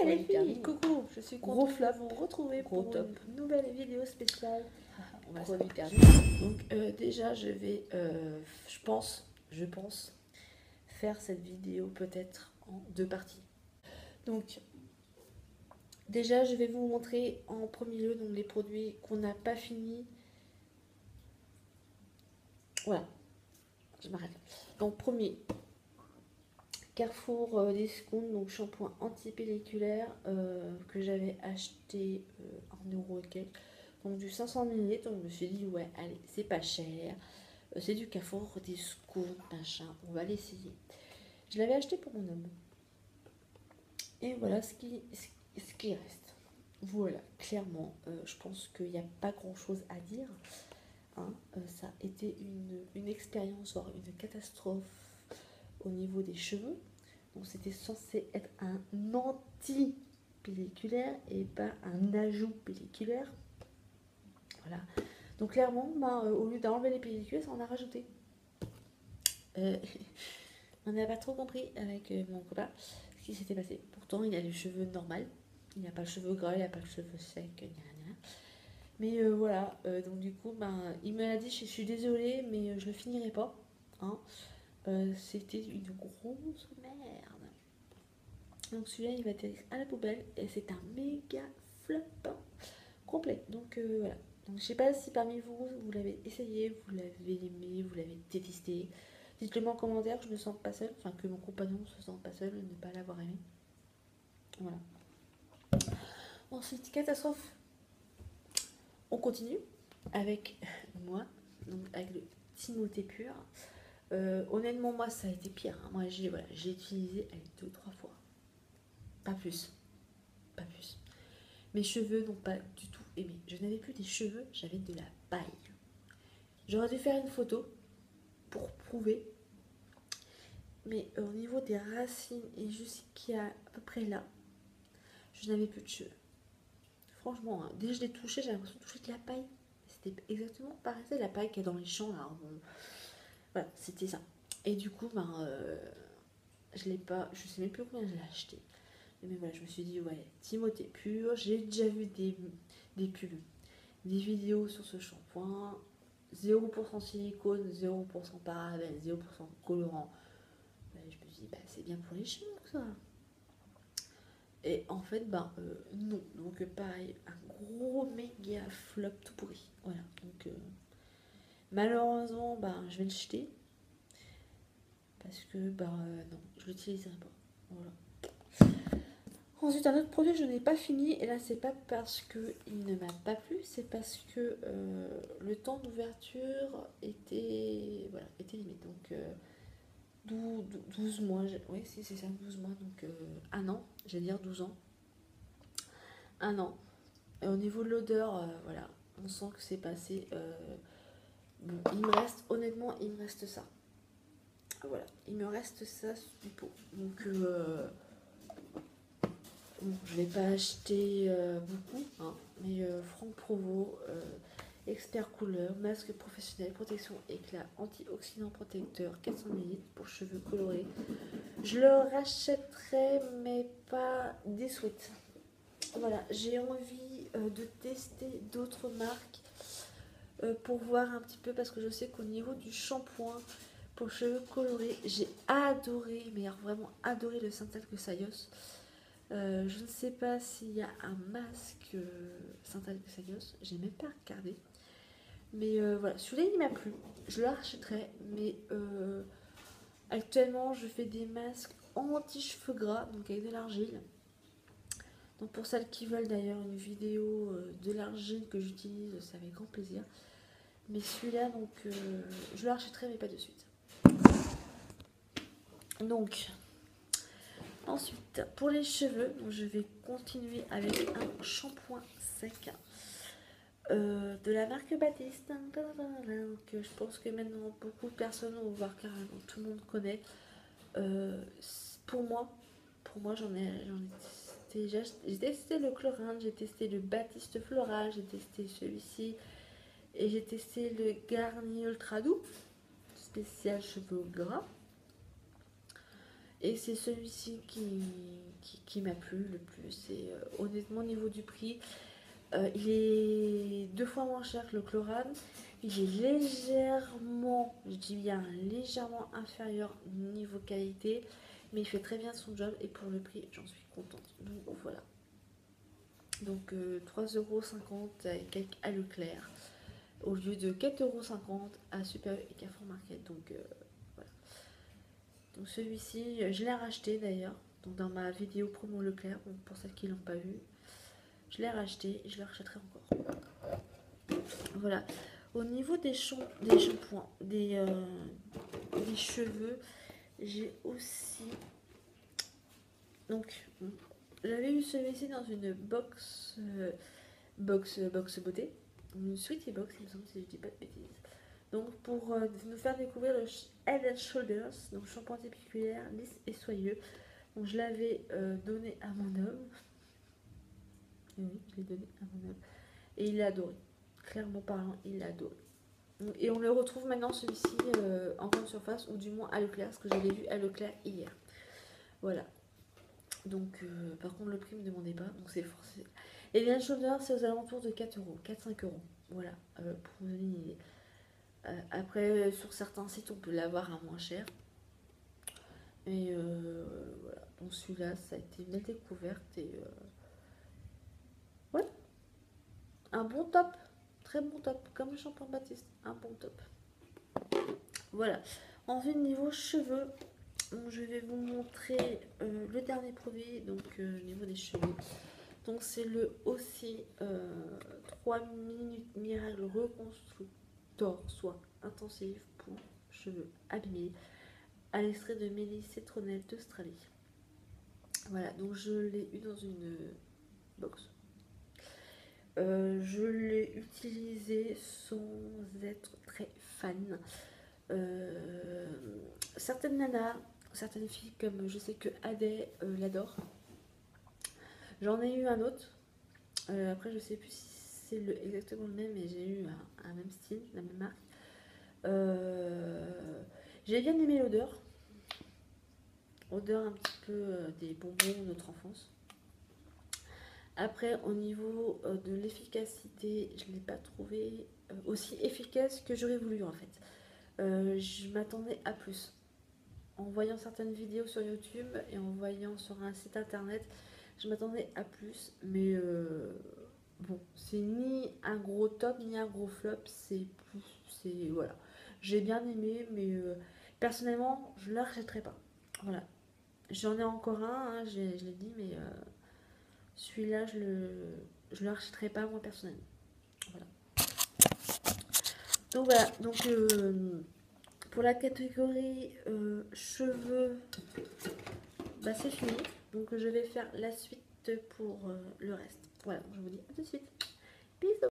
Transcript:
les filles, coucou, je suis Gros contente de vous retrouver Gros pour top. une nouvelle vidéo spéciale. On va Produit se perdu. Donc déjà je vais, je pense, faire cette vidéo peut-être en deux parties. Donc déjà je vais vous montrer en premier lieu donc, les produits qu'on n'a pas fini. Voilà, je m'arrête. Donc premier, Carrefour Discount, donc shampoing anti-pelliculaire que j'avais acheté 1 € et quelques. Donc du 500 ml, donc je me suis dit ouais allez c'est pas cher, c'est du Carrefour Discount machin, on va l'essayer. Je l'avais acheté pour mon homme. Et voilà ce qui reste. Voilà, clairement, je pense qu'il n'y a pas grand chose à dire. Hein. Ça a été une expérience, voire une catastrophe au niveau des cheveux. Donc c'était censé être un anti-pelliculaire et pas un ajout pelliculaire. Voilà. Donc clairement, au lieu d'enlever les pellicules, ça en a rajouté. On n'a pas trop compris avec mon copain ce qui s'était passé. Pourtant, il a les cheveux normaux. Il n'a pas le cheveu gras, il n'a pas le cheveu sec, mais voilà, donc du coup, il me l'a dit, je suis désolée, mais je le finirai pas. Hein. C'était une grosse merde. Donc celui-là, il va être à la poubelle et c'est un méga flop complet. Donc voilà. Donc je sais pas si parmi vous, vous l'avez essayé, vous l'avez aimé, vous l'avez détesté. Dites-le moi en commentaire, je me sens pas seule, enfin que mon compagnon se sente pas seul de ne pas l'avoir aimé. Voilà. Ensuite, catastrophe. On continue avec moi, donc avec le Timothée Pur. Honnêtement, moi, ça a été pire. Hein. Moi, j'ai utilisé 2-3 fois. Pas plus. Pas plus. Mes cheveux n'ont pas du tout aimé. Je n'avais plus des cheveux, j'avais de la paille. J'aurais dû faire une photo pour prouver. Mais au niveau des racines et jusqu'à peu près là, je n'avais plus de cheveux. Franchement, hein, dès que je l'ai touché, j'ai l'impression de toucher de la paille. C'était exactement pareil, c'est la paille qu'il y a dans les champs là. Bon, voilà, c'était ça. Et du coup, je l'ai pas, je sais même plus combien je l'ai acheté. Mais voilà, je me suis dit, ouais, Timothée Pur, j'ai déjà vu des pubs, des vidéos sur ce shampoing, 0% silicone, 0% parabène, 0% colorant. Ouais, je me suis dit, c'est bien pour les cheveux ça. Et en fait, non. Donc pareil, un gros méga flop tout pourri. Voilà, donc malheureusement, je vais le jeter. Parce que, non, je l'utiliserai pas. Voilà. Ensuite, un autre produit, je n'ai pas fini. Et là, c'est pas parce qu'il ne m'a pas plu, c'est parce que le temps d'ouverture était limite. Donc, 12 mois. Oui, si, c'est ça, 12 mois. Donc, 1 an. J'allais dire 12 ans. 1 an. Et au niveau de l'odeur, voilà, on sent que c'est passé. Bon, honnêtement, il me reste ça. Voilà, il me reste ça sous du pot. Donc, je ne l'ai pas acheté beaucoup, hein, mais Franck Provo, expert couleur, masque professionnel, protection éclat, antioxydant protecteur, 400 ml pour cheveux colorés. Je le rachèterai, mais pas des suites. Voilà, j'ai envie de tester d'autres marques pour voir un petit peu, parce que je sais qu'au niveau du shampoing pour cheveux colorés, j'ai adoré, mais vraiment adoré le Saint-Alque Sayos. Je ne sais pas s'il y a un masque Saint-Alque Sayos, j'ai même pas regardé. Mais voilà, celui-là il m'a plu, je le rachèterai, mais actuellement je fais des masques anti-cheveux gras, donc avec de l'argile. Donc pour celles qui veulent d'ailleurs une vidéo de l'argile que j'utilise, c'est avec grand plaisir. Mais celui-là, donc, je le rachèterai, mais pas de suite. Donc, ensuite, pour les cheveux, donc je vais continuer avec un shampoing sec de la marque Baptiste. Que je pense que maintenant beaucoup de personnes vont voir carrément, tout le monde connaît. Pour moi, j'en ai testé. J'ai testé le Chlorine, j'ai testé le Baptiste Floral, j'ai testé celui-ci. Et j'ai testé le Garnier Ultra Doux, spécial cheveux gras. Et c'est celui-ci qui m'a plu le plus. Et honnêtement, au niveau du prix, il est 2 fois moins cher que le Chlorane. Il est légèrement, je dis bien légèrement inférieur niveau qualité. Mais il fait très bien son job. Et pour le prix, j'en suis contente. Donc voilà. Donc 3,50 € à Leclerc. Au lieu de 4,50 € à Super et Carrefour Market. Donc voilà. Donc celui-ci, je l'ai racheté d'ailleurs. Donc dans ma vidéo promo Leclerc, donc pour celles qui l'ont pas vu, je l'ai racheté et je le rachèterai encore. Voilà. Au niveau des shampoings, des cheveux, j'ai aussi. Donc j'avais eu celui-ci dans une box beauté, une Sweetie Box, il me semble, si je dis pas de bêtises. Donc pour nous faire découvrir le Head and Shoulders, donc shampoing anti-piculaire, lisse et soyeux. Donc je l'avais donné à mon homme. Et oui, je l'ai donné à mon homme. Et il l'a adoré. Clairement parlant, il l'a adoré. Et on le retrouve maintenant celui-ci en grande surface, ou du moins à Leclerc, parce que je l'ai vu à Leclerc hier. Voilà. Donc par contre le prix ne me demandait pas, donc c'est forcé. Et bien le Shoulder, c'est aux alentours de 4 €, 4-5 €. Voilà, pour vous donner une idée. Après, sur certains sites, on peut l'avoir à moins cher. Et voilà, donc celui-là, ça a été une belle découverte. Et ouais, un bon top, très bon top, comme le shampoing Baptiste, un bon top. Voilà, ensuite niveau cheveux, donc, je vais vous montrer le dernier produit, donc au niveau des cheveux. Donc c'est le aussi 3 minutes miracle reconstructeur, soit intensif pour cheveux abîmés, à l'extrait de mélisse citronnelle d'Australie. Voilà, donc je l'ai eu dans une box. Je l'ai utilisé sans être très fan. Certaines nanas, certaines filles, comme je sais que Adé l'adore. J'en ai eu un autre. Après, je sais plus si c'est exactement le même, mais j'ai eu un même style, la même marque. J'ai bien aimé l'odeur. Odeur un petit peu des bonbons de notre enfance. Après, au niveau de l'efficacité, je ne l'ai pas trouvé aussi efficace que j'aurais voulu en fait. Je m'attendais à plus. En voyant certaines vidéos sur YouTube et en voyant sur un site internet, je m'attendais à plus. Mais bon, c'est ni un gros top ni un gros flop. C'est voilà. J'ai bien aimé, mais personnellement, je ne la rachèterai pas. Voilà. J'en ai encore un, hein, je l'ai dit, mais celui-là, je le rachèterai pas moi personnellement. Voilà. Donc voilà, donc pour la catégorie cheveux, bah, c'est fini. Donc je vais faire la suite pour le reste. Voilà, je vous dis à tout de suite. Bisous.